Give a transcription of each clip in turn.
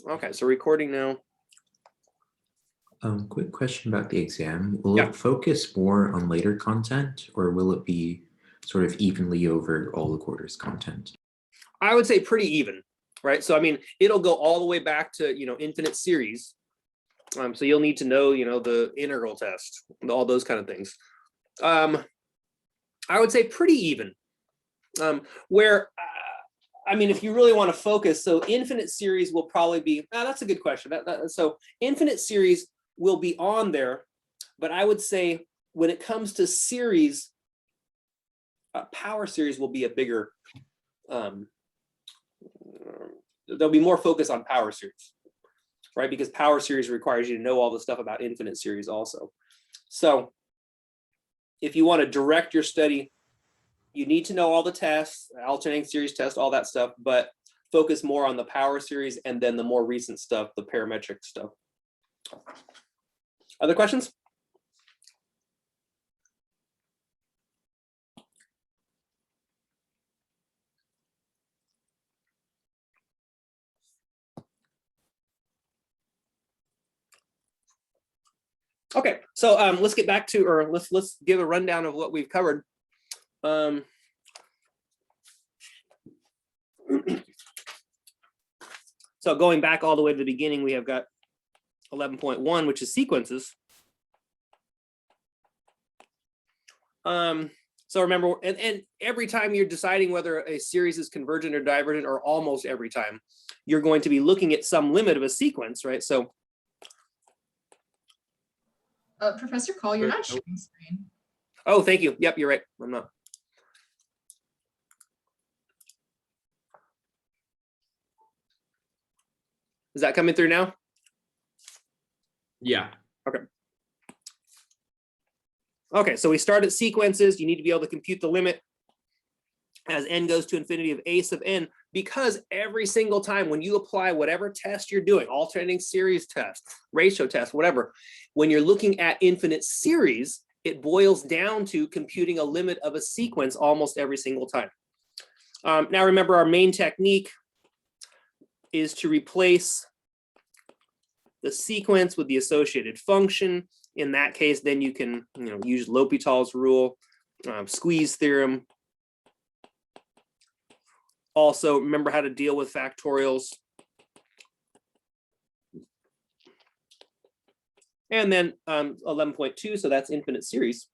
Okay, so recording now. Quick question about the exam. Will Yeah. it focus more on later content, or will it be sort of evenly over all the quarters content? I would say pretty even, right? So I mean, it'll go all the way back to infinite series. So you'll need to know the integral test, all those kind of things. I would say pretty even. Where I mean, if you really want to focus, so infinite series will probably be. That's a good question. So infinite series will be on there, but I would say when it comes to series, power series will be a bigger. There'll be more focus on power series, right? Because power series requires you to know all the stuff about infinite series also. So if you want to direct your study, you need to know all the tests, alternating series test, all that stuff, but focus more on the power series and then the more recent stuff, the parametric stuff. Other questions? Okay, so let's get back to, or let's give a rundown of what we've covered. So going back all the way to the beginning, we have got 11.1, which is sequences. So remember, and every time you're deciding whether a series is convergent or divergent, or almost every time, you're going to be looking at some limit of a sequence, right? So Professor Call, you're not sharing screen. Oh, thank you. Yep, you're right. I'm not. Is that coming through now? Yeah. Okay. Okay, so we start at sequences. You need to be able to compute the limit as n goes to infinity of a sub n, because every single time when you apply whatever test you're doing, alternating series test, ratio test, whatever, when you're looking at infinite series, it boils down to computing a limit of a sequence almost every single time. Now remember, our main technique is to replace the sequence with the associated function. In that case, then you can use L'Hopital's rule, squeeze theorem. Also, remember how to deal with factorials. And then 11.2, so that's infinite series.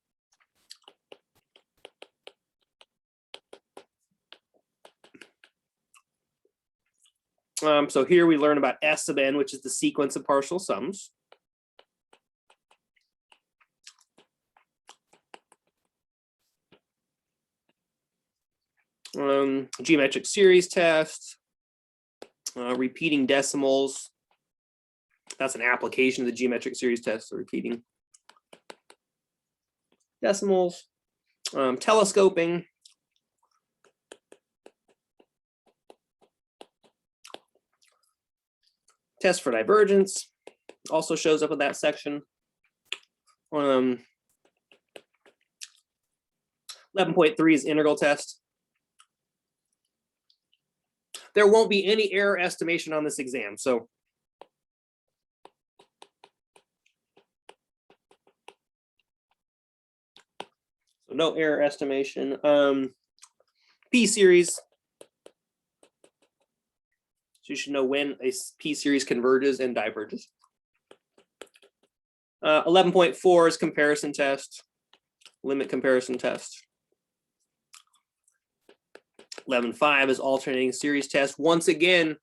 So here we learn about S sub n, which is the sequence of partial sums. Geometric series test, repeating decimals. That's an application of the geometric series test, so repeating decimals, telescoping, test for divergence also shows up in that section. 11.3 is integral test. There won't be any error estimation on this exam, so no error estimation. P series. So you should know when a P series converges and diverges. 11.4 is comparison test, limit comparison test. 11.5 is alternating series test. Once again,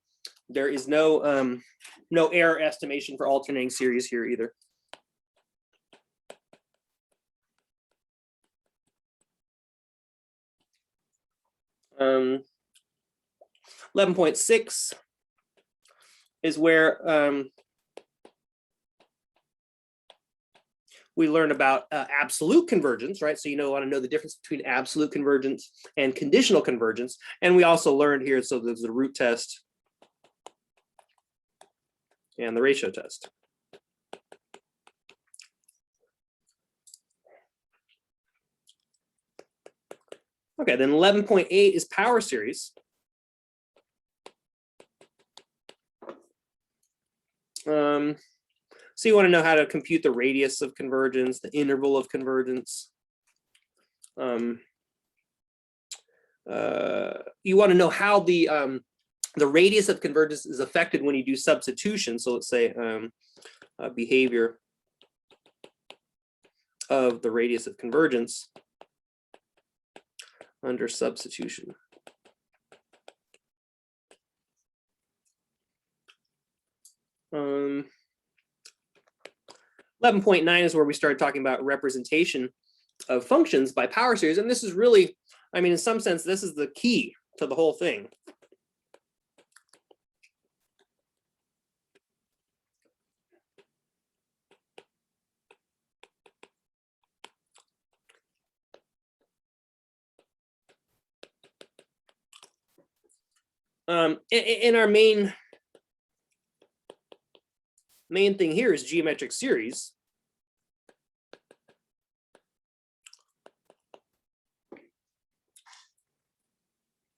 there is no error estimation for alternating series here either. Um, 11.6 is where we learn about absolute convergence, right? So want to know the difference between absolute convergence and conditional convergence. And we also learned here, so there's the root test and the ratio test. Okay, then 11.8 is power series. So you want to know how to compute the radius of convergence, the interval of convergence. You want to know how the radius of convergence is affected when you do substitution. So let's say behavior of the radius of convergence under substitution. Um, 11.9 is where we started talking about representation of functions by power series. And this is really, I mean, in some sense, this is the key to the whole thing. In our main thing here is geometric series.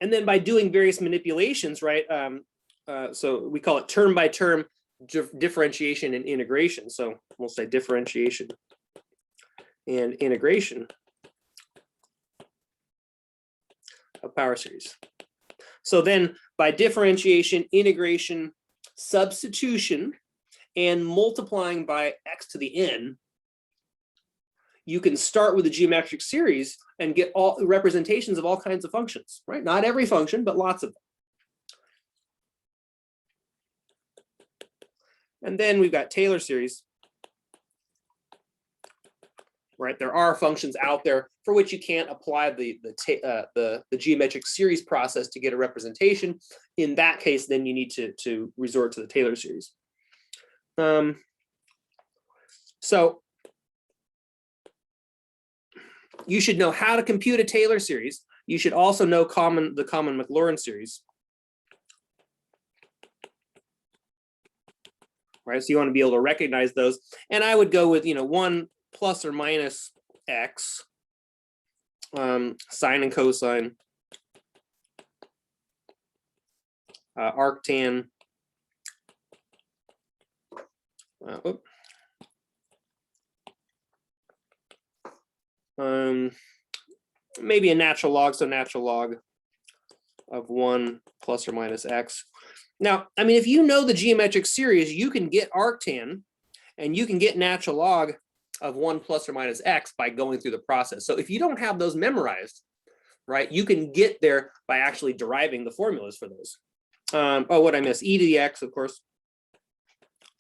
And then by doing various manipulations, right? So we call it term by term differentiation and integration. So we'll say differentiation and integration of power series. So then by differentiation, integration, substitution, and multiplying by x to the n, you can start with a geometric series and get all representations of all kinds of functions, right? Not every function, but lots of them. And then we've got Taylor series, right? There are functions out there for which you can't apply the geometric series process to get a representation. In that case, then you need to resort to the Taylor series. So you should know how to compute a Taylor series. You should also know the common Maclaurin series. Right, so you want to be able to recognize those. And I would go with, 1 plus or minus x, sine and cosine, arctan, maybe a natural log, so natural log of 1 plus or minus x. Now, I mean, if you know the geometric series, you can get arctan and you can get natural log of 1 plus or minus x by going through the process. So if you don't have those memorized, right, you can get there by actually deriving the formulas for those. Oh, what I missed, e to the x, of course.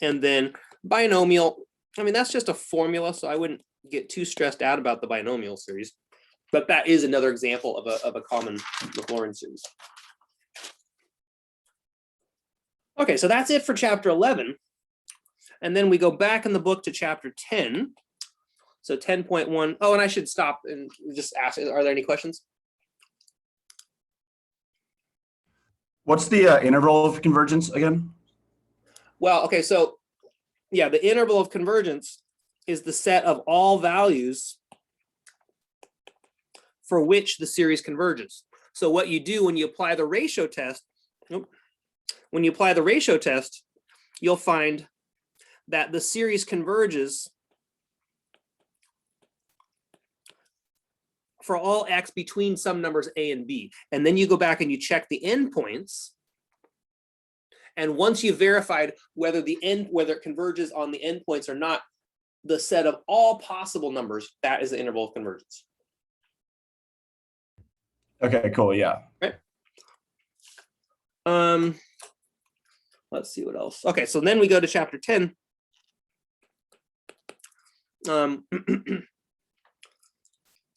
And then binomial, I mean, that's just a formula, so I wouldn't get too stressed out about the binomial series. But that is another example of a common Maclaurin series. Okay, so that's it for chapter 11. And then we go back in the book to chapter 10. So 10.1. Oh, and I should stop and just ask, are there any questions? What's the interval of convergence again? Well, okay, so yeah, the interval of convergence is the set of all values for which the series converges. So what you do when you apply the ratio test, you'll find that the series converges for all x between some numbers a and b. And then you go back and you check the endpoints. And once you've verified whether it converges on the endpoints or not, the set of all possible numbers, that is the interval of convergence. Okay, cool, yeah. Right. Let's see what else. Okay, so then we go to chapter 10.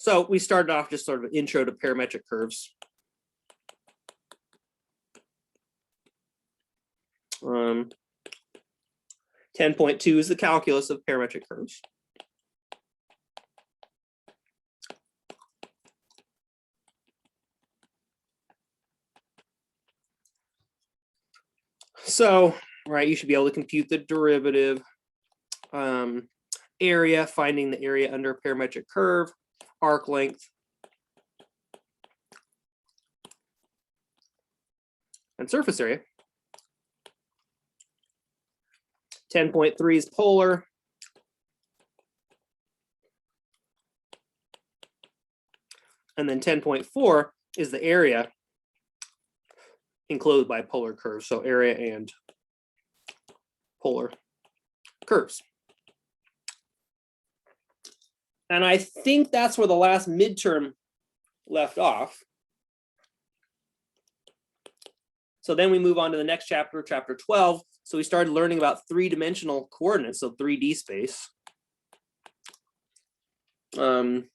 So we started off just sort of an intro to parametric curves. 10.2 is the calculus of parametric curves. So, right, you should be able to compute the derivative, area, finding the area under a parametric curve, arc length, and surface area. 10.3 is polar. And then 10.4 is the area enclosed by polar curves. So area and polar curves. And I think that's where the last midterm left off. So then we move on to the next chapter, chapter 12. So we started learning about three-dimensional coordinates, so 3D space. In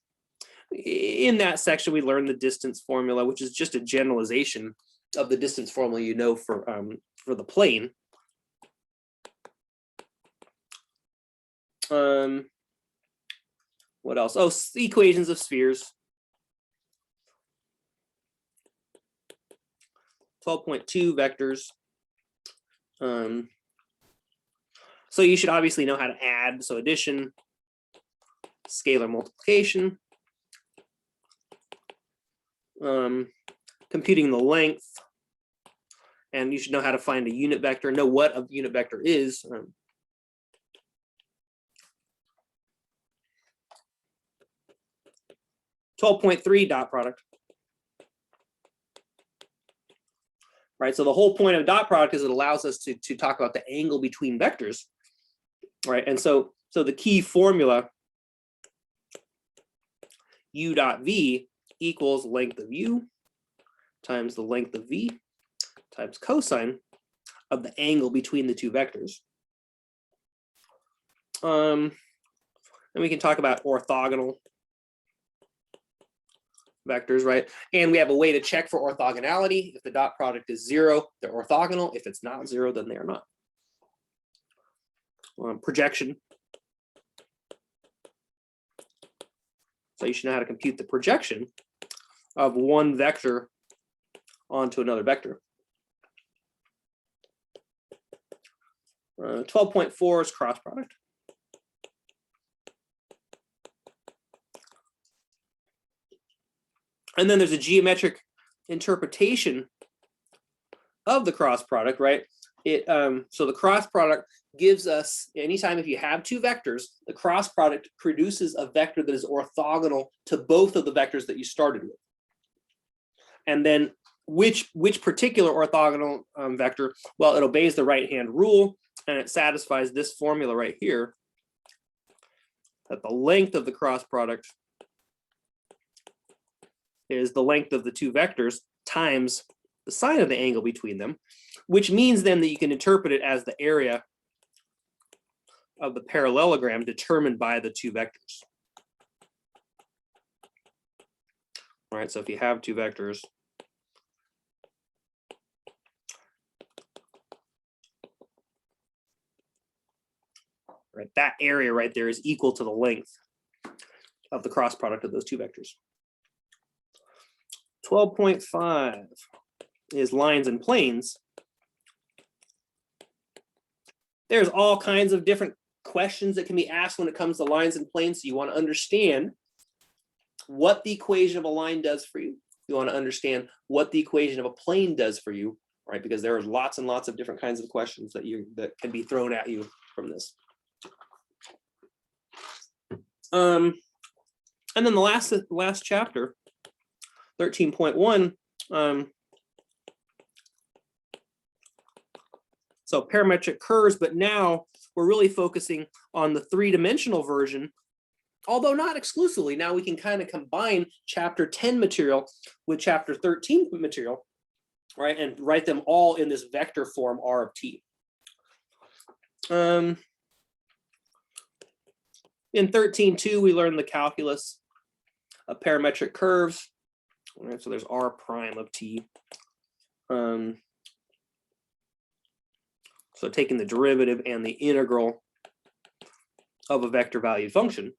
that section, we learned the distance formula, which is just a generalization of the distance formula you know for the plane. What else? Oh, equations of spheres. 12.2 vectors. So you should obviously know how to add. So addition, scalar multiplication, computing the length, and you should know how to find a unit vector, know what a unit vector is. 12.3 dot product. Right, so the whole point of dot product is it allows us to talk about the angle between vectors, right? And so the key formula u dot v equals length of u times the length of v times cosine of the angle between the two vectors. And we can talk about orthogonal vectors, right? And we have a way to check for orthogonality. If the dot product is 0, they're orthogonal. If it's not 0, then they are not. Projection. So you should know how to compute the projection of one vector onto another vector. 12.4 is cross product. And then there's a geometric interpretation of the cross product, right? So the cross product gives us, anytime if you have two vectors, the cross product produces a vector that is orthogonal to both of the vectors that you started with. And then which particular orthogonal vector? Well, it obeys the right-hand rule, and it satisfies this formula right here, that the length of the cross product is the length of the two vectors times the sine of the angle between them, which means then that you can interpret it as the area of the parallelogram determined by the two vectors. All right, so if you have two vectors, right, that area right there is equal to the length of the cross product of those two vectors. 12.5 is lines and planes. There's all kinds of different questions that can be asked when it comes to lines and planes. So you want to understand what the equation of a line does for you. You want to understand what the equation of a plane does for you, right? Because there are lots and lots of different kinds of questions that can be thrown at you from this. And then the last chapter, 13.1. So parametric curves, but now we're really focusing on the three-dimensional version, although not exclusively. Now we can kind of combine chapter 10 material with chapter 13 material, right? And write them all in this vector form R of t. In 13.2, we learned the calculus of parametric curves. All right, so there's R prime of t. So taking the derivative and the integral of a vector valued function.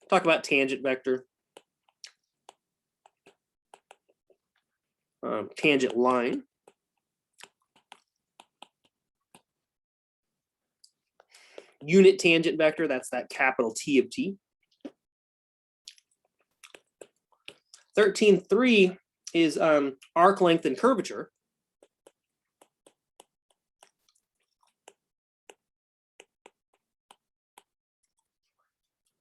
Talk about tangent vector, tangent line, unit tangent vector, that's that capital T of t. 13.3 is arc length and curvature.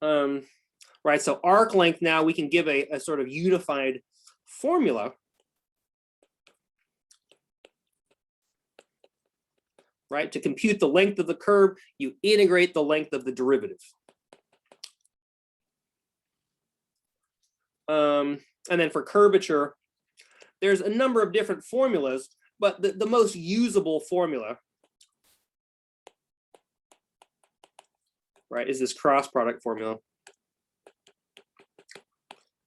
Right, so arc length, now we can give a sort of unified formula. Right, to compute the length of the curve, you integrate the length of the derivative. And then for curvature, there's a number of different formulas, but the most usable formula, right, is this cross product formula.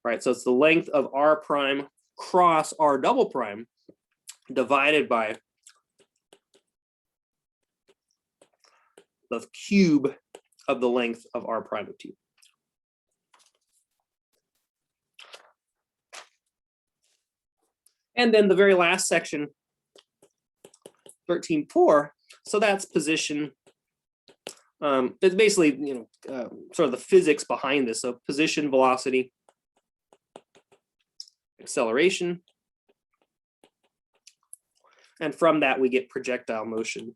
Right, so it's the length of r prime cross r double prime divided by the cube of the length of r prime of t. And then the very last section, 13.4, so that's position. It's basically, sort of the physics behind this. So position, velocity, acceleration. And from that, we get projectile motion.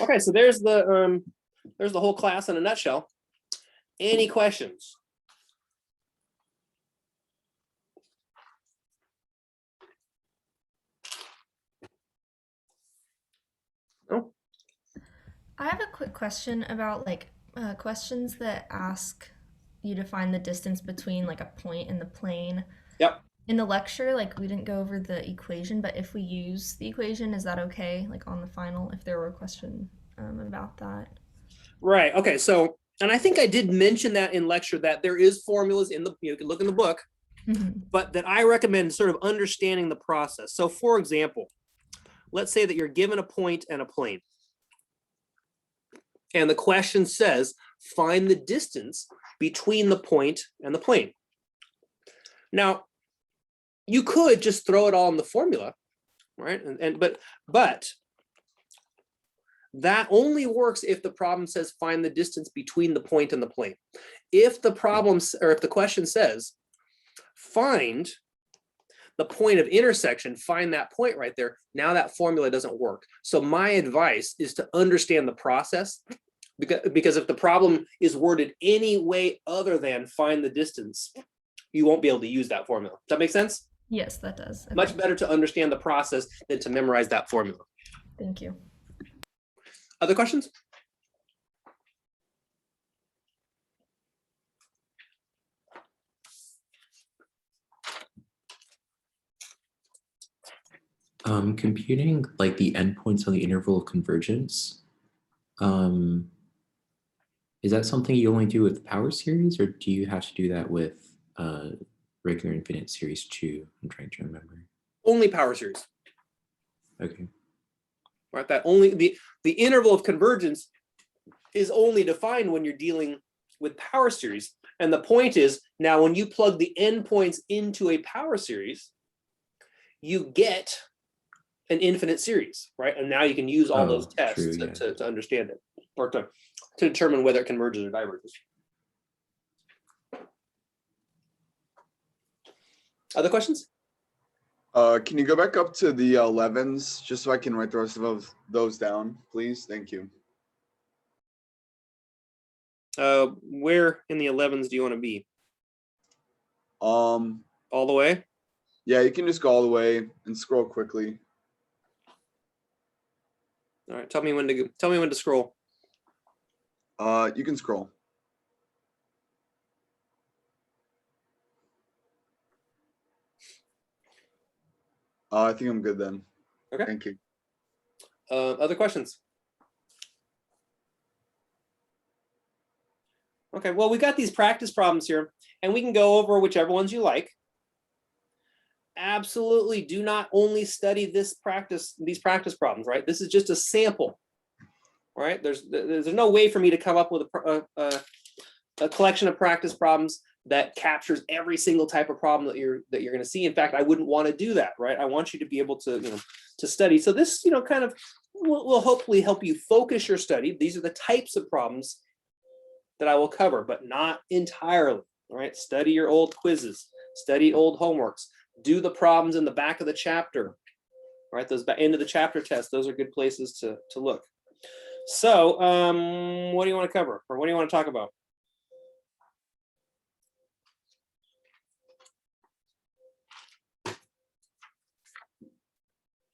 Okay, so there's the whole class in a nutshell. Any questions? No? I have a quick question about questions that ask you to find the distance between like a point and the plane. Yep. In the lecture, we didn't go over the equation, but if we use the equation, is that okay? Like on the final, if there were a question about that. Right. Okay. So, and I think I did mention that in lecture that there is formulas in the, you can look in the book, but that I recommend sort of understanding the process. So for example, let's say that you're given a point and a plane. And the question says, find the distance between the point and the plane. Now, you could just throw it all in the formula, right? But that only works if the problem says find the distance between the point and the plane. If the problem, or if the question says find the point of intersection, find that point right there, now that formula doesn't work. So my advice is to understand the process, because if the problem is worded any way other than find the distance, you won't be able to use that formula. Does that make sense? Yes, that does. Okay. Much better to understand the process than to memorize that formula. Thank you. Other questions? Computing like the endpoints on the interval of convergence, is that something you only do with power series, or do you have to do that with regular infinite series too? I'm trying to remember. Only power series. Okay. Right, that only the interval of convergence is only defined when you're dealing with power series. And the point is, now when you plug the endpoints into a power series, you get an infinite series, right? And now you can use all those tests true, yeah. to understand it, or to determine whether it converges or diverges. Other questions? Can you go back up to the 11s just so I can write the rest of those down, please? Thank you. Where in the 11s do you want to be? All the way? Yeah, you can just go all the way and scroll quickly. All right, tell me when to scroll. You can scroll. I think I'm good then. Okay. Thank you. Other questions? Okay, well, we got these practice problems here, and we can go over whichever ones you like. Absolutely do not only study these practice problems, right? This is just a sample, right? There's no way for me to come up with a collection of practice problems that captures every single type of problem that you're going to see. In fact, I wouldn't want to do that, right? I want you to be able to, to study. So this, kind of will hopefully help you focus your study. These are the types of problems that I will cover, but not entirely, all right? Study your old quizzes, study old homeworks, do the problems in the back of the chapter, All right, those end of the chapter tests, those are good places to look. So what do you want to cover, or what do you want to talk about?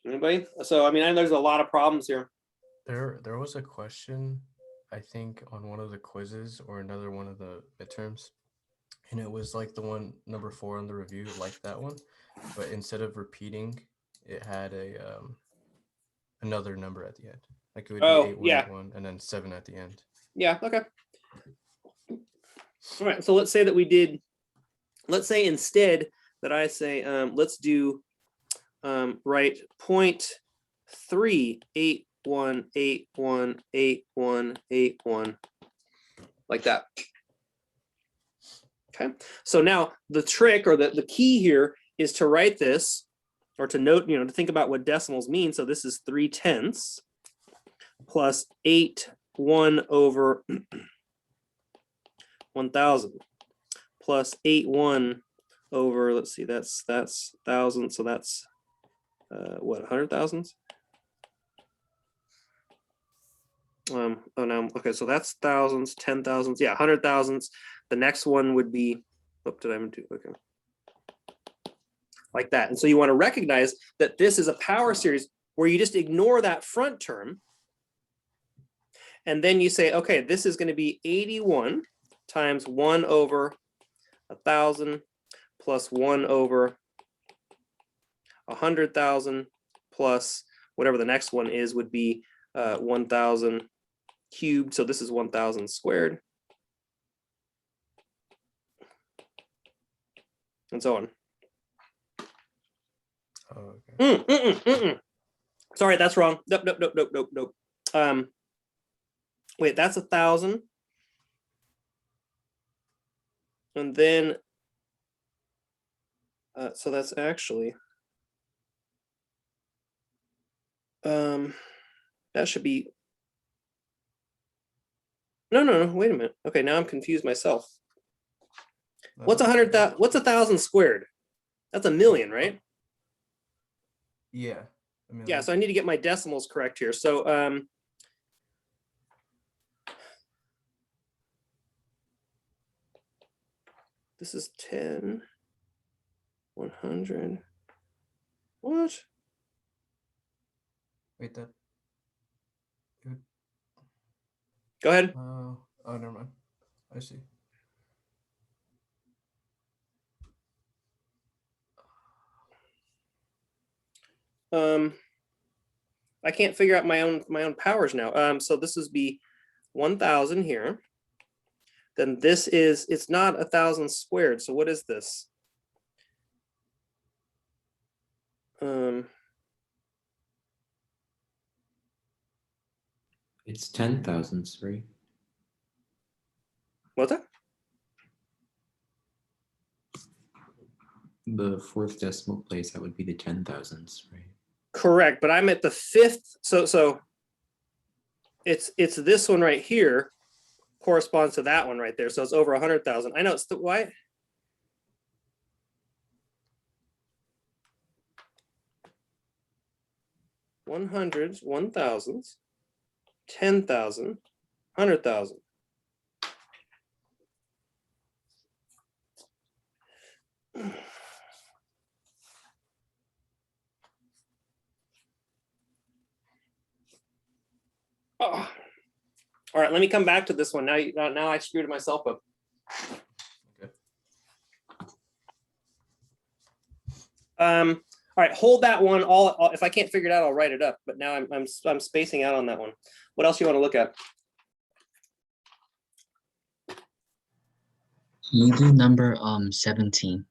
Anybody? So I mean, I know there's a lot of problems here. There was a question, I think, on one of the quizzes or another one of the midterms, and it was like the one number 4 on the review, like that one, but instead of repeating, it had a another number at the end. Like it would be Oh, 8181 and then 7 at the end. Yeah, okay. All right, so let's say that we did, let's say instead that I say, let's do right 0.381818181, like that. Okay, so now the trick or the key here is to write this, or to note, to think about what decimals mean. So this is 3/10 plus 8(1) over 1,000 plus 8(1) over, let's see, that's 1,000, so that's what, 100,000? Oh no, okay, so that's thousands, 10,000s, yeah, 100,000s. The next one would be, oh, did I even do, okay. Like that. And so you want to recognize that this is a power series where you just ignore that front term. And then you say, okay, this is going to be 81 times 1 over 1,000 plus 1 over 100,000 plus whatever the next one is would be 1,000 cubed. So this is 1,000 squared. And so on. Oh, okay. Sorry, that's wrong. Nope. Wait, that's 1,000. And then, so that's actually, that should be, no, wait a minute. Okay, now I'm confused myself. What's 100,000? What's 1,000 squared? That's 1,000,000, right? Yeah. I mean, Yeah, so I need to get my decimals correct here. So this is 10, 100. What? wait, that. Go ahead. Oh, never mind. I see. I can't figure out my own powers now. So this is be 1,000 here. Then this is, it's not 1,000 squared. So what is this? It's 10,000s, right? What's that? The fourth decimal place, that would be the 10,000s, right? Correct, but I'm at the fifth. So it's this one right here corresponds to that one right there. So it's over 100,000. I know it's the why. One hundreds, 1,000s, 10,000, 100,000. Oh. All right, let me come back to this one. Now I screwed myself up. Okay. All right, hold that one. If I can't figure it out, I'll write it up. But now I'm spacing out on that one. What else you want to look at? Can you do number 17?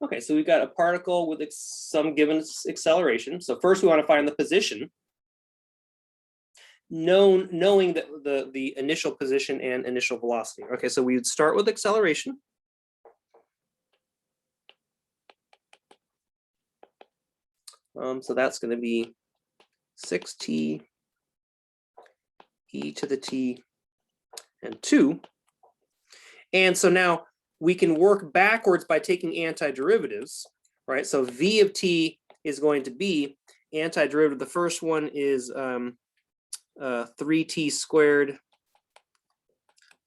Okay, so we've got a particle with some given acceleration. So first we want to find the position, knowing that the initial position and initial velocity. Okay, so we'd start with acceleration. So that's going to be 6t e to the t and 2. And so now we can work backwards by taking antiderivatives, right? So v of t is going to be antiderivative. The first one is 3t squared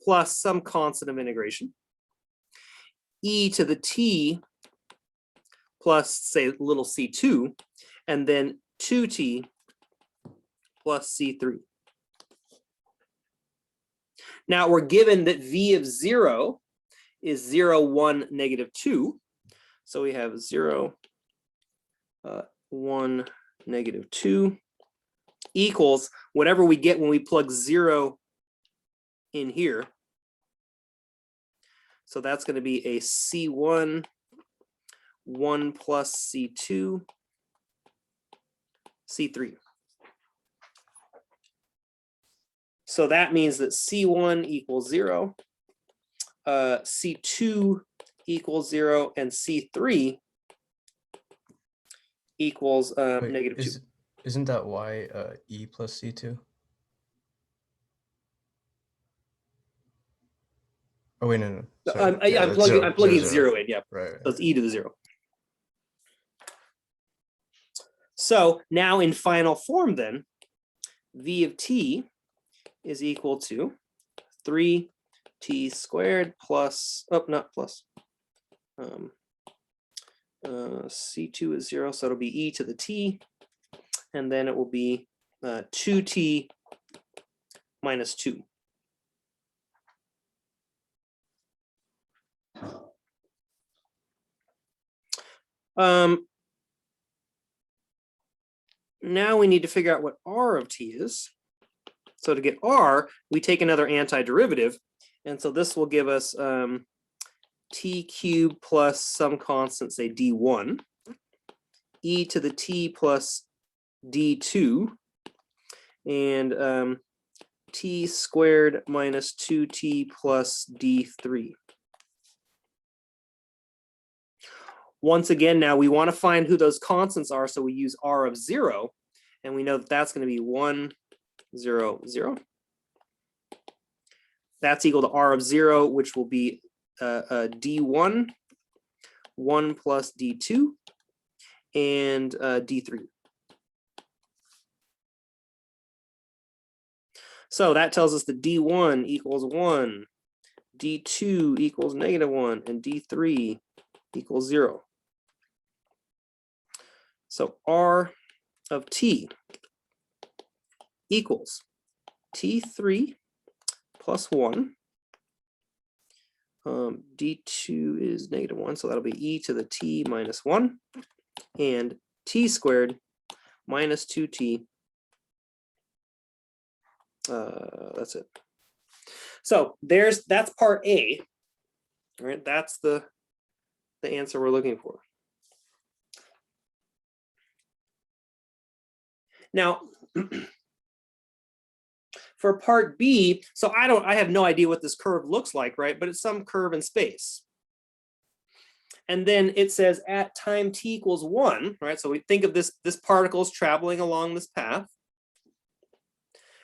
plus some constant of integration. E to the t plus, say, little c2, and then 2t plus c3. Now we're given that v of 0 is 0, 1, negative 2. So we have 0, 1, negative 2 equals whatever we get when we plug 0 in here. So that's going to be a C1, 1 plus C2, C3. So that means that C1 equals 0, C2 equals 0, and C3 equals Wait, negative 2. Isn't that y e plus c2? Oh wait, no. Sorry. Yeah, I'm that's plugging, zero, I'm plugging zero, 0 in, yeah. Right. So it's e to the 0. So now in final form then, v of t is equal to 3t squared plus, oh, not plus, c2 is 0, so it'll be e to the t, and then it will be 2t minus 2. Now we need to figure out what r of t is. So to get r, we take another antiderivative, and so this will give us t cubed plus some constant, say d1, e to the t plus d2, and t squared minus 2t plus d3. Once again, now we want to find who those constants are, so we use r of 0, and we know that that's going to be 1, 0, 0. That's equal to r of 0, which will be d1, 1 plus d2, and d3. So that tells us that d1 equals 1, d2 equals negative 1, and d3 equals 0. So r of t equals t3 plus 1. D2 is negative 1, so that'll be e to the t minus 1, and t squared minus 2t. That's it. So that's part A. All right, that's the answer we're looking for. Now, for part B, so I have no idea what this curve looks like, right? But it's some curve in space. And then it says at time t equals 1, right? So we think of this particle is traveling along this path.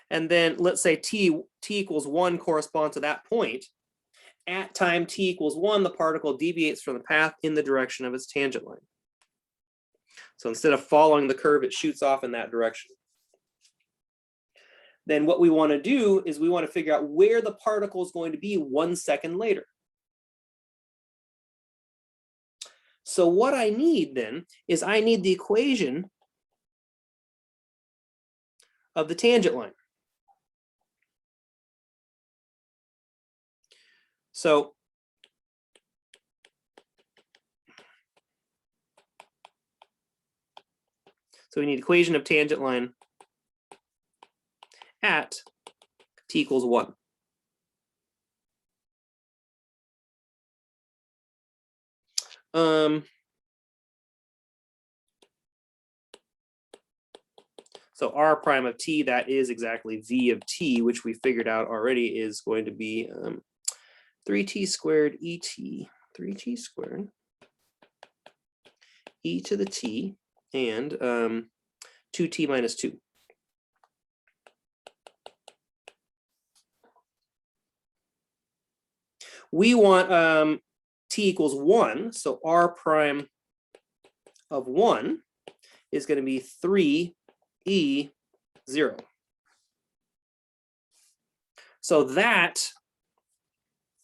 And then let's say t equals 1 corresponds to that point. At time t equals 1, the particle deviates from the path in the direction of its tangent line. So instead of following the curve, it shoots off in that direction. Then what we want to do is we want to figure out where the particle is going to be 1 second later. So what I need then is I need the equation of the tangent line. So we need equation of tangent line at t equals 1. So r prime of t, that is exactly v of t, which we figured out already is going to be 3t squared et, 3t squared e to the t, and 2t minus 2. we want t equals 1. So r prime of 1 is going to be 3e 0. So that,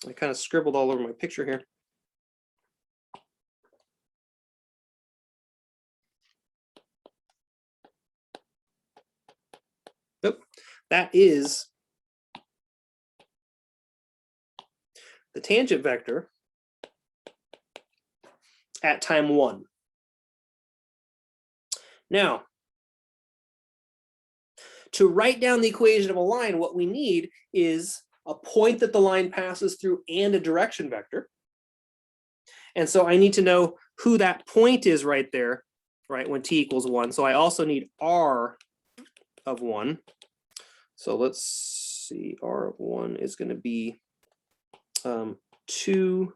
I kind of scribbled all over my picture here. Oop, that is the tangent vector at time 1. Now, to write down the equation of a line, what we need is a point that the line passes through and a direction vector. And so I need to know who that point is right there, right, when t equals 1. So I also need r of 1. So let's see, r of 1 is going to be 2e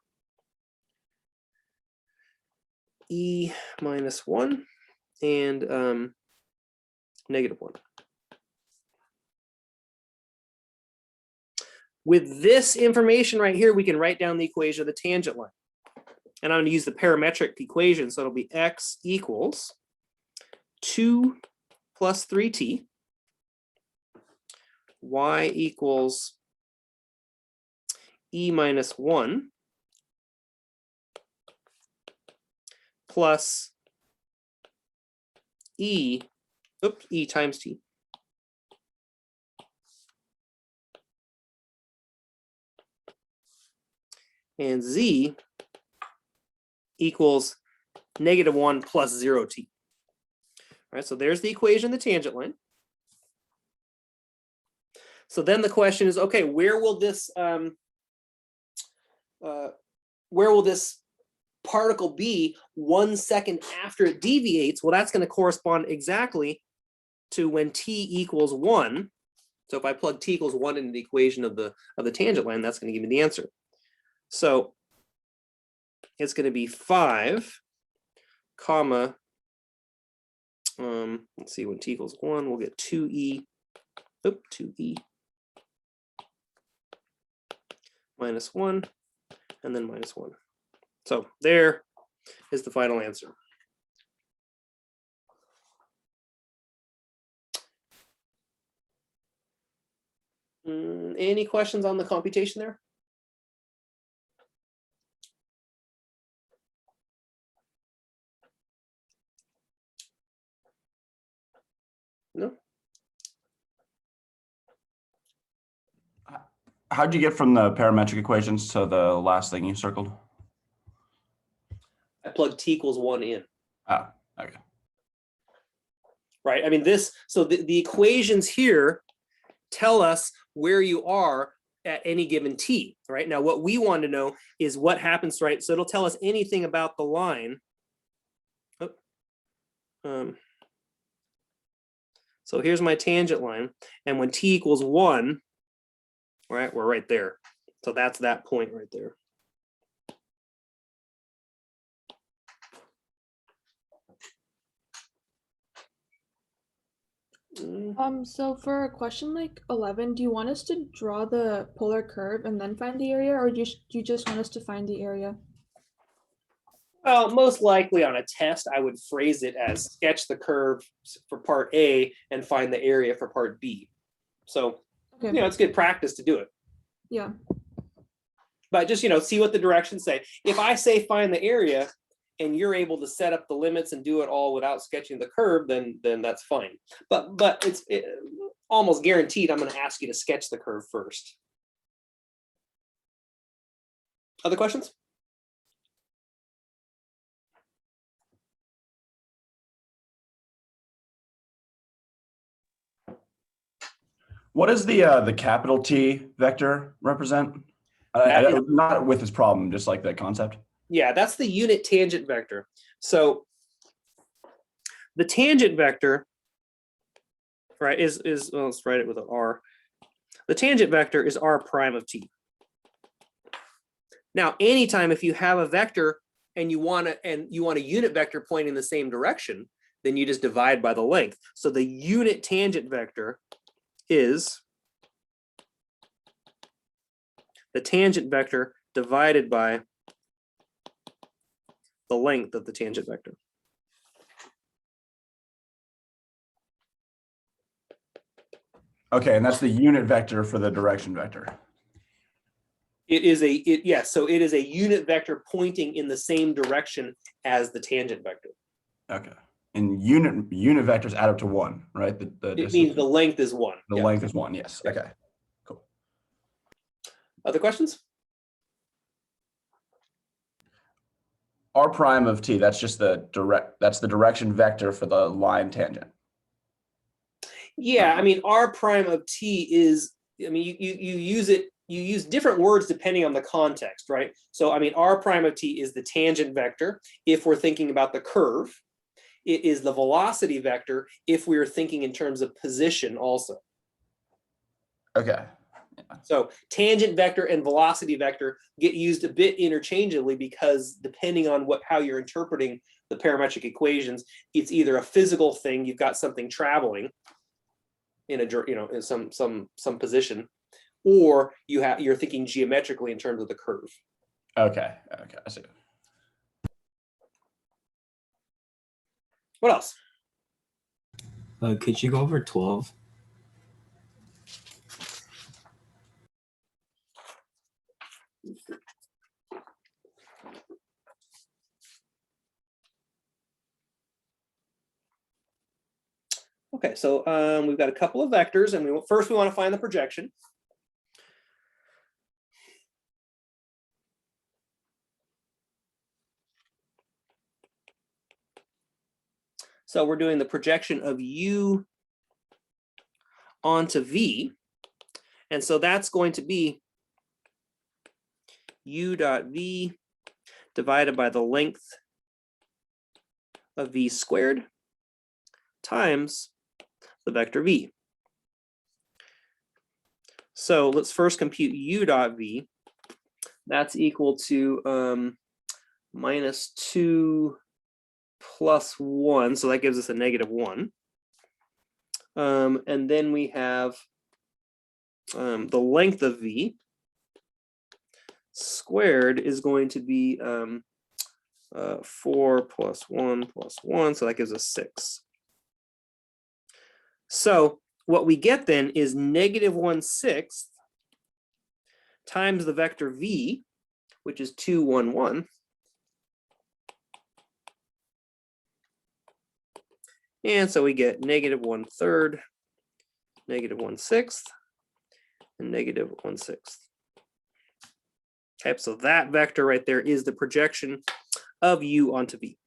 minus 1 and -1. With this information right here, we can write down the equation of the tangent line. And I'm going to use the parametric equation. So it'll be x equals 2 plus 3t, y equals e minus 1 plus e times t. And z equals -1 plus 0t. All right, so there's the equation of the tangent line. So then the question is, okay, where will this particle be 1 second after it deviates? Well, that's going to correspond exactly to when t equals 1. So if I plug t equals 1 into the equation of the tangent line, that's going to give me the answer. So it's going to be 5, comma, let's see, when t equals 1, we'll get 2e minus 1, and then -1. So there is the final answer. Any questions on the computation there? No? How'd you get from the parametric equations to the last thing you circled? I plugged t equals 1 in. Ah, okay. Right, I mean so the equations here tell us where you are at any given t, right? Now what we want to know is what happens, right? So it'll tell us anything about the line. So here's my tangent line, and when t equals 1, right, we're right there. So that's that point right there. So for a question like 11, do you want us to draw the polar curve and then find the area, or do you just want us to find the area? Well, most likely on a test, I would phrase it as sketch the curve for part A and find the area for part B. So, Okay. you know, it's good practice to do it. Yeah. But just, you know, see what the directions say. If I say find the area and you're able to set up the limits and do it all without sketching the curve, then that's fine. But it's almost guaranteed I'm going to ask you to sketch the curve first. Other questions? What does the capital T vector represent? Not with this problem, just like that concept. Yeah, that's the unit tangent vector. So the tangent vector, right, is well, let's write it with an R. The tangent vector is r prime of t. Now, anytime if you have a vector and you want a unit vector pointing in the same direction, then you just divide by the length. So the unit tangent vector is the tangent vector divided by the length of the tangent vector. Okay, and that's the unit vector for the direction vector. It is yes, so it is a unit vector pointing in the same direction as the tangent vector. Okay. And unit vectors add up to 1, right? It means the length is 1. The length is 1, yes. Okay. Cool. Other questions? R prime of t, that's just the direction vector for the line tangent. Yeah, I mean, R prime of t is, I mean, you use it, you use different words depending on the context, right? So, I mean, R prime of t is the tangent vector if we're thinking about the curve. It is the velocity vector if we are thinking in terms of position also. Okay. Yeah. So tangent vector and velocity vector get used a bit interchangeably because depending on how you're interpreting the parametric equations, it's either a physical thing, you've got something traveling in in some position, or you're thinking geometrically in terms of the curve. Okay, I see. What else? Could you go over 12? Okay, so we've got a couple of vectors, and first we want to find the projection. So we're doing the projection of u onto v, and so that's going to be u dot v divided by the length of v squared times the vector v. So let's first compute u dot v. That's equal to minus 2 plus 1, so that gives us a negative 1. And then we have the length of v squared is going to be 4 plus 1 plus 1, so that gives us 6. So what we get then is negative 1/6 times the vector v, which is 2, 1, 1. And so we get negative 1/3, negative 1/6, and negative 1/6. Okay, so that vector right there is the projection of u onto v.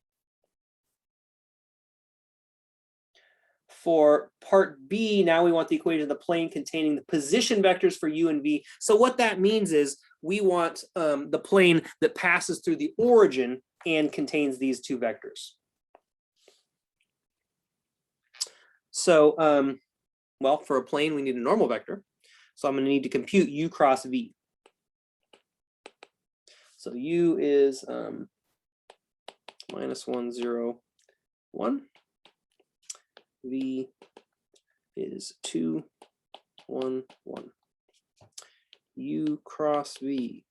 For part B, now we want the equation of the plane containing the position vectors for u and v. So what that means is we want the plane that passes through the origin and contains these two vectors. So, well, for a plane, we need a normal vector. So I'm going to need to compute u cross v. So u is minus 1, 0, 1. V is 2, 1, 1. U cross V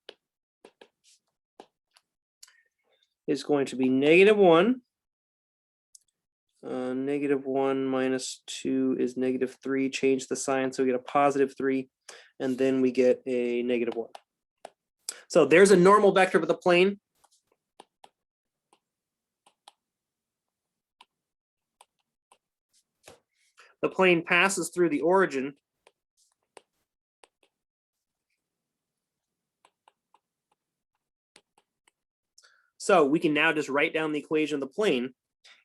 is going to be negative 1. Negative 1 minus 2 is negative 3. Change the sign, so we get a positive 3, and then we get a negative 1. So there's a normal vector for the plane. The plane passes through the origin. So we can now just write down the equation of the plane.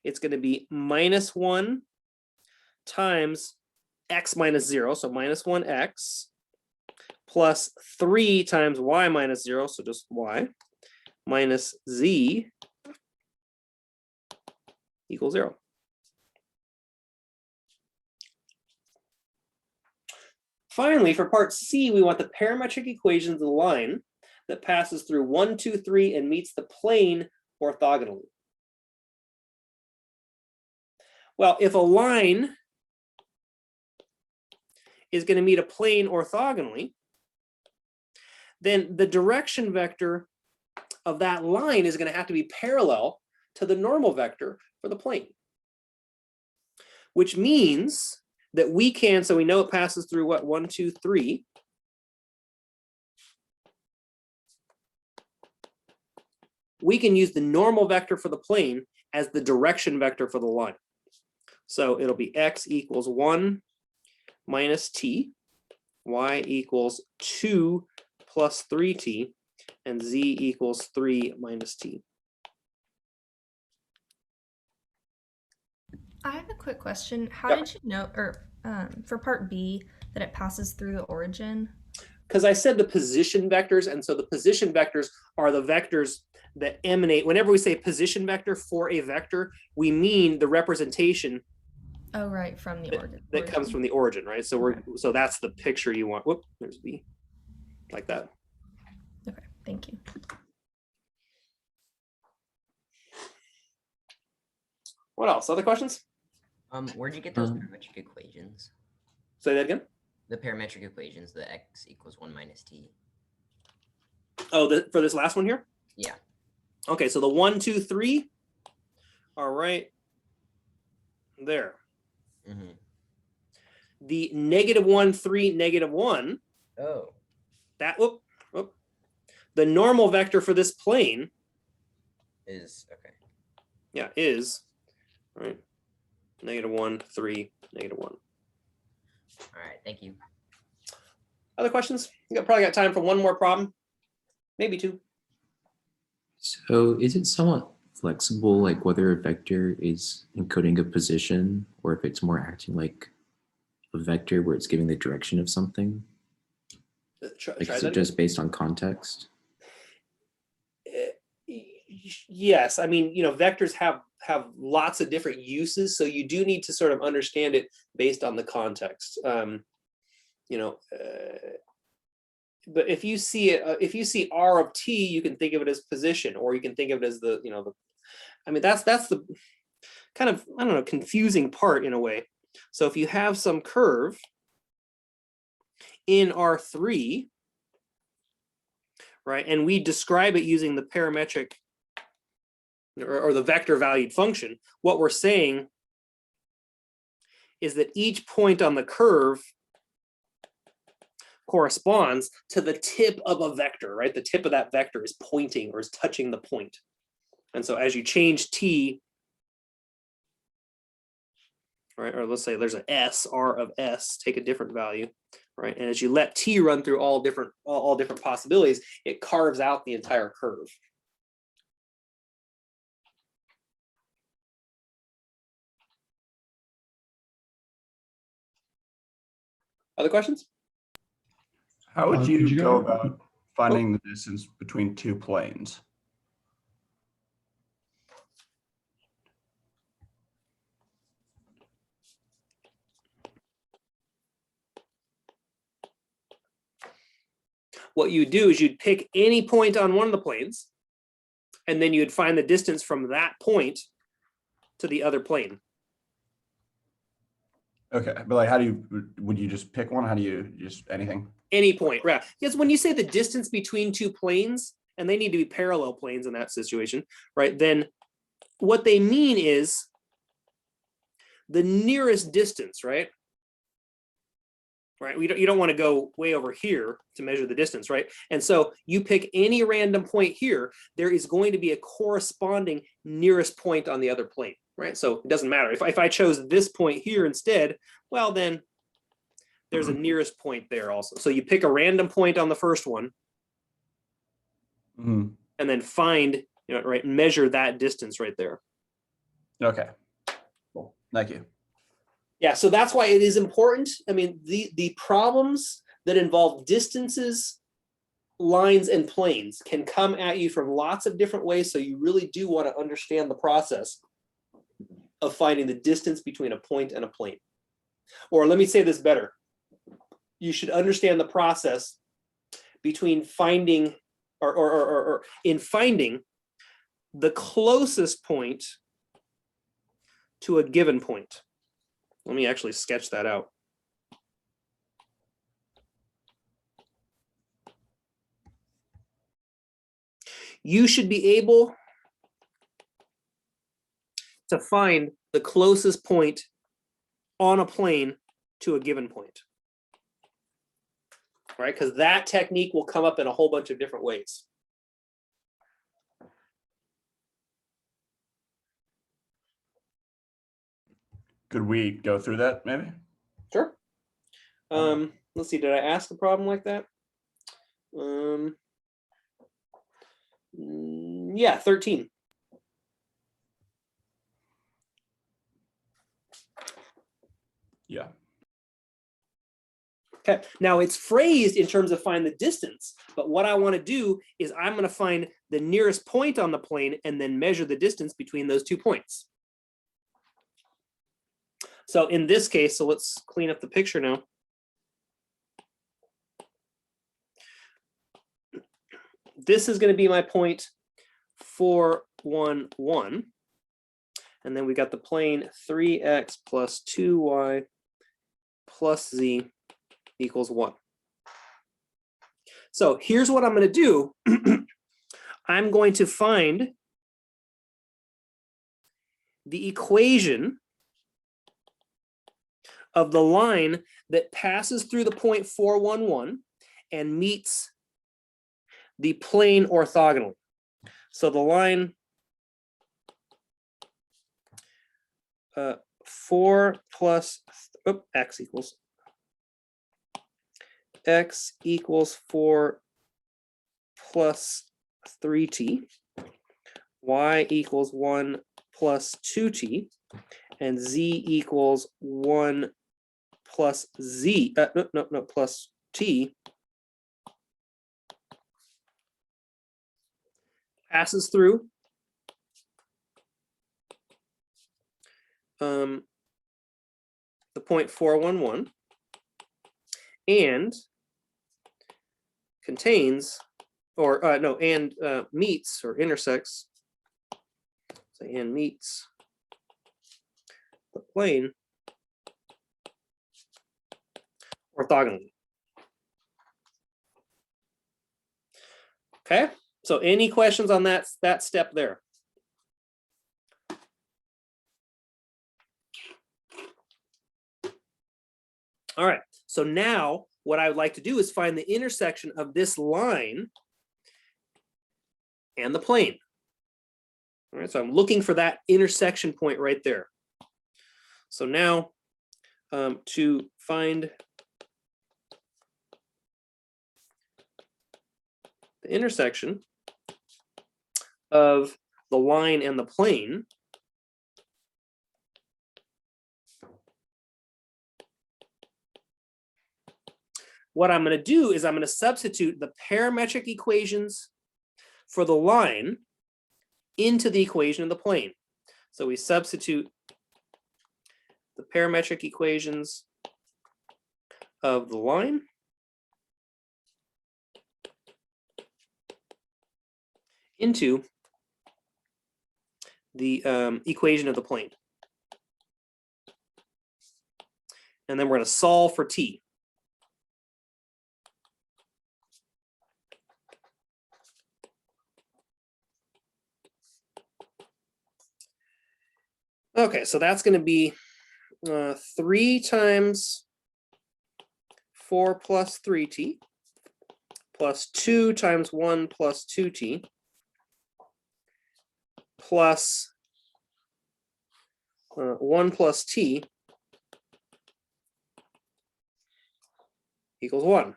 It's going to be minus 1 times x minus 0, so minus 1x, plus 3 times y minus 0, so just y, minus z equals 0. Finally, for part C, we want the parametric equations of the line that passes through 1, 2, 3 and meets the plane orthogonally. Well, if a line is going to meet a plane orthogonally, then the direction vector of that line is going to have to be parallel to the normal vector for the plane. Which means that we can, so we know it passes through what, 1, 2, 3. We can use the normal vector for the plane as the direction vector for the line. So it'll be x equals 1 minus t, y equals 2 plus 3t, and z equals 3 minus t. I have a quick question. How Yeah. did you know, or for part B, that it passes through the origin? Because I said the position vectors, and so the position vectors are the vectors that emanate. Whenever we say position vector for a vector, we mean the representation Oh, right, from the origin. that comes from the origin, right? So so that's the picture you want. Whoop, there's B, like that. Okay, thank you. What else? Other questions? Where'd you get those parametric equations? Say that again. The parametric equations, the x equals 1 minus t. Oh, for this last one here? Yeah. Okay, so the 1, 2, 3 are right there. Mm-hmm. The -1, 3, -1, Oh. that, whoop, the normal vector for this plane Is okay. yeah, is right, -1, 3, -1. All right, thank you. Other questions? You probably got time for one more problem, maybe two. So is it somewhat flexible, like whether a vector is encoding a position or if it's more acting like a vector where it's giving the direction of something? Like, is it just based on context? Yes, I mean, vectors have lots of different uses, so you do need to sort of understand it based on the context. But if you see R of t, you can think of it as position, or you can think of it as that's the kind of, I don't know, confusing part in a way. So if you have some curve in R3, right, and we describe it using the parametric or the vector valued function, what we're saying is that each point on the curve corresponds to the tip of a vector, right? The tip of that vector is pointing or is touching the point. And so as you change t, right, or let's say there's an s, R of s, take a different value, right? And as you let t run through all different possibilities, it carves out the entire curve. Other questions? How would you go about finding the distance between two planes? What you do is you'd pick any point on one of the planes, and then you'd find the distance from that point to the other plane. Okay, but like, would you just pick one? How do you just anything? Any point, right? Because when you say the distance between two planes, and they need to be parallel planes in that situation, right? Then what they mean is the nearest distance, right? Right, you don't want to go way over here to measure the distance, right? And so you pick any random point here, there is going to be a corresponding nearest point on the other plane, right? So it doesn't matter. If I chose this point here instead, well, then there's a nearest point there also. So you pick a random point on the first one, and then find, right, measure that distance right there. Okay, cool. Thank you. Yeah, so that's why it is important. I mean, the problems that involve distances, lines, and planes can come at you from lots of different ways. So you really do want to understand the process of finding the distance between a point and a plane. Or let me say this better. You should understand the process between finding or in finding the closest point to a given point. Let me actually sketch that out. you should be able to find the closest point on a plane to a given point. Right? Because that technique will come up in a whole bunch of different ways. Could we go through that maybe? Sure. Let's see, did I ask a problem like that? Yeah, 13. Yeah. Okay, now it's phrased in terms of find the distance, but what I want to do is I'm going to find the nearest point on the plane and then measure the distance between those 2 points. So in this case, so let's clean up the picture now. This is going to be my point 4, 1, 1. And then we got the plane 3x plus 2y plus z equals 1. So here's what I'm going to do. I'm going to find the equation of the line that passes through the point 4, 1, 1 and meets the plane orthogonally. So the line 4 plus x equals 4 plus 3t, y equals 1 plus 2t, and z equals 1 plus z, plus t, passes through the point 4, 1, 1 and contains, or meets or intersects, say, and meets the plane orthogonally. Okay, so any questions on that step there? All right, so now what I would like to do is find the intersection of this line and the plane. All right, so I'm looking for that intersection point right there. So now to find the intersection of the line and the plane, what I'm going to do is I'm going to substitute the parametric equations for the line into the equation of the plane. So we substitute the parametric equations of the line into the equation of the plane. And then we're going to solve for t. Okay, so that's going to be 3 times 4 plus 3t plus 2 times 1 plus 2t plus 1 plus t equals 1.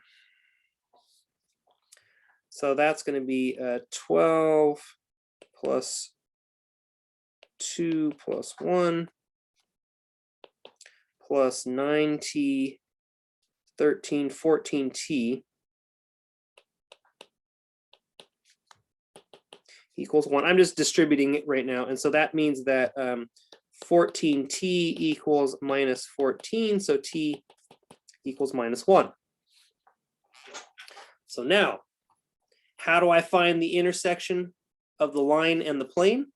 So that's going to be 12 plus 2 plus 1 plus 9t, 13, 14t equals 1. I'm just distributing it right now. And so that means that 14t equals minus 14. So t equals minus 1. So now, how do I find the intersection of the line and the plane?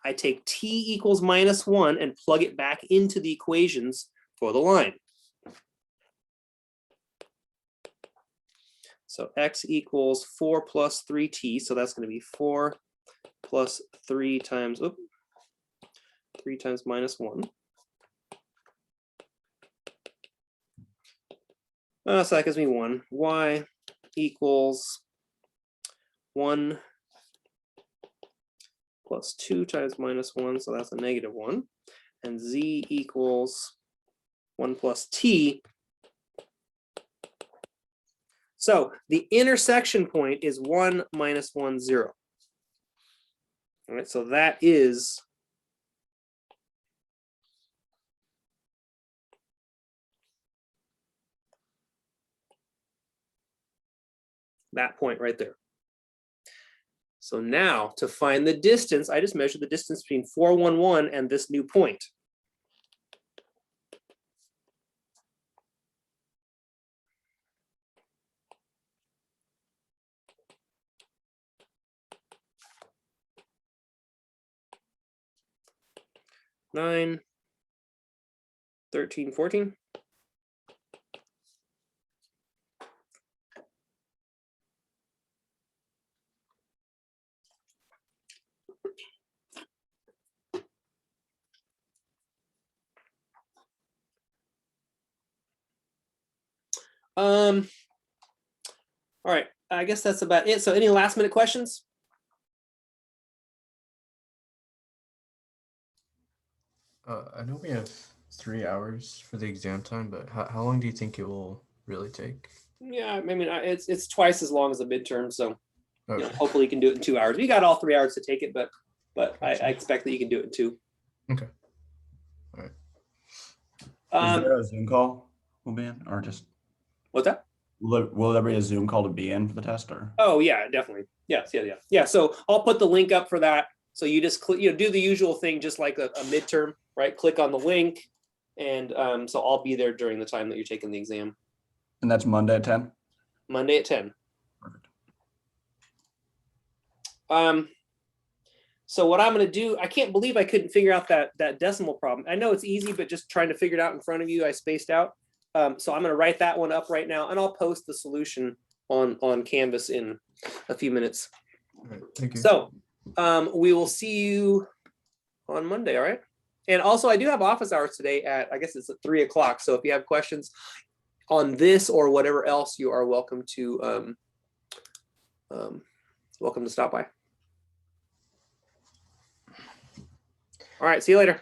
I take t equals minus 1 and plug it back into the equations for the line. So x equals 4 plus 3t. So that's going to be 4 plus 3 times, 3 times minus 1. So that gives me 1. Y equals 1 plus 2 times minus 1. So that's a negative 1. And z equals 1 plus t. So the intersection point is 1 minus 1, 0. All right, so that is that point right there. So now to find the distance, I just measured the distance between 4, 1, 1 and this new point. Nine, 13, 14. All right, I guess that's about it. So any last minute questions? I know we have 3 hours for the exam time, but how long do you think it will really take? Yeah, I mean, it's twice as long as a midterm, so you know, Okay. hopefully you can do it in 2 hours. We got all 3 hours to take it, but I Gotcha. expect that you can do it in 2. Okay. All right. Is there a Zoom call we'll be in, or just What's that? will there be a Zoom call to be in for the test, or? Oh yeah, definitely. Yes, yeah. So I'll put the link up for that. So you just click, do the usual thing, just like a midterm, right? Click on the link, and so I'll be there during the time that you're taking the exam. And that's Monday at 10? Monday at 10. Perfect. So what I'm going to do, I can't believe I couldn't figure out that decimal problem. I know it's easy, but just trying to figure it out in front of you, I spaced out. So I'm going to write that one up right now, and I'll post the solution on Canvas in a few minutes. All right. Thank you. So we will see you on Monday, all right? And also, I do have office hours today at, I guess it's at 3 o'clock. So if you have questions on this or whatever else, you are welcome to stop by. All right, see you later.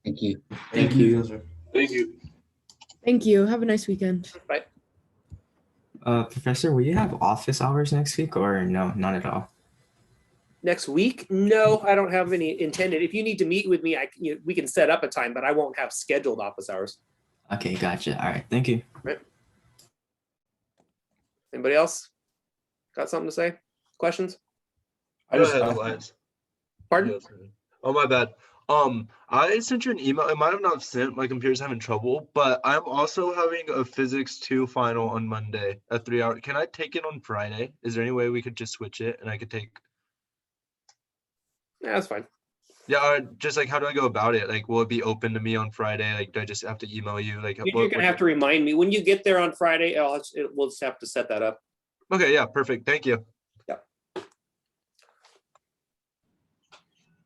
Thank you. Thank you. Thank you. Thank you. Have a nice weekend. Bye. Professor, will you have office hours next week or no, not at all? Next week? No, I don't have any intended. If you need to meet with me, we can set up a time, but I won't have scheduled office hours. Okay, gotcha. All right, thank you. Right. Anybody else got something to say? Questions? I just, Pardon? Oh, my bad. I sent you an email. It might have not sent. My computer's having trouble, but I'm also having a physics 2 final on Monday at 3 hours. Can I take it on Friday? Is there any way we could just switch it and I could take? Yeah, that's fine. Yeah, just like, how do I go about it? Like, will it be open to me on Friday? Like, do I just have to email you? Like, You're gonna have to remind me when you get there on Friday. We'll just have to set that up. Okay, yeah, perfect. Thank you.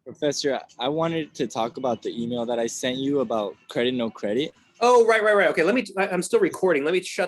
Professor, I wanted to talk about the email that I sent you about credit, no credit. Oh, right. Okay, I'm still recording. Let me shut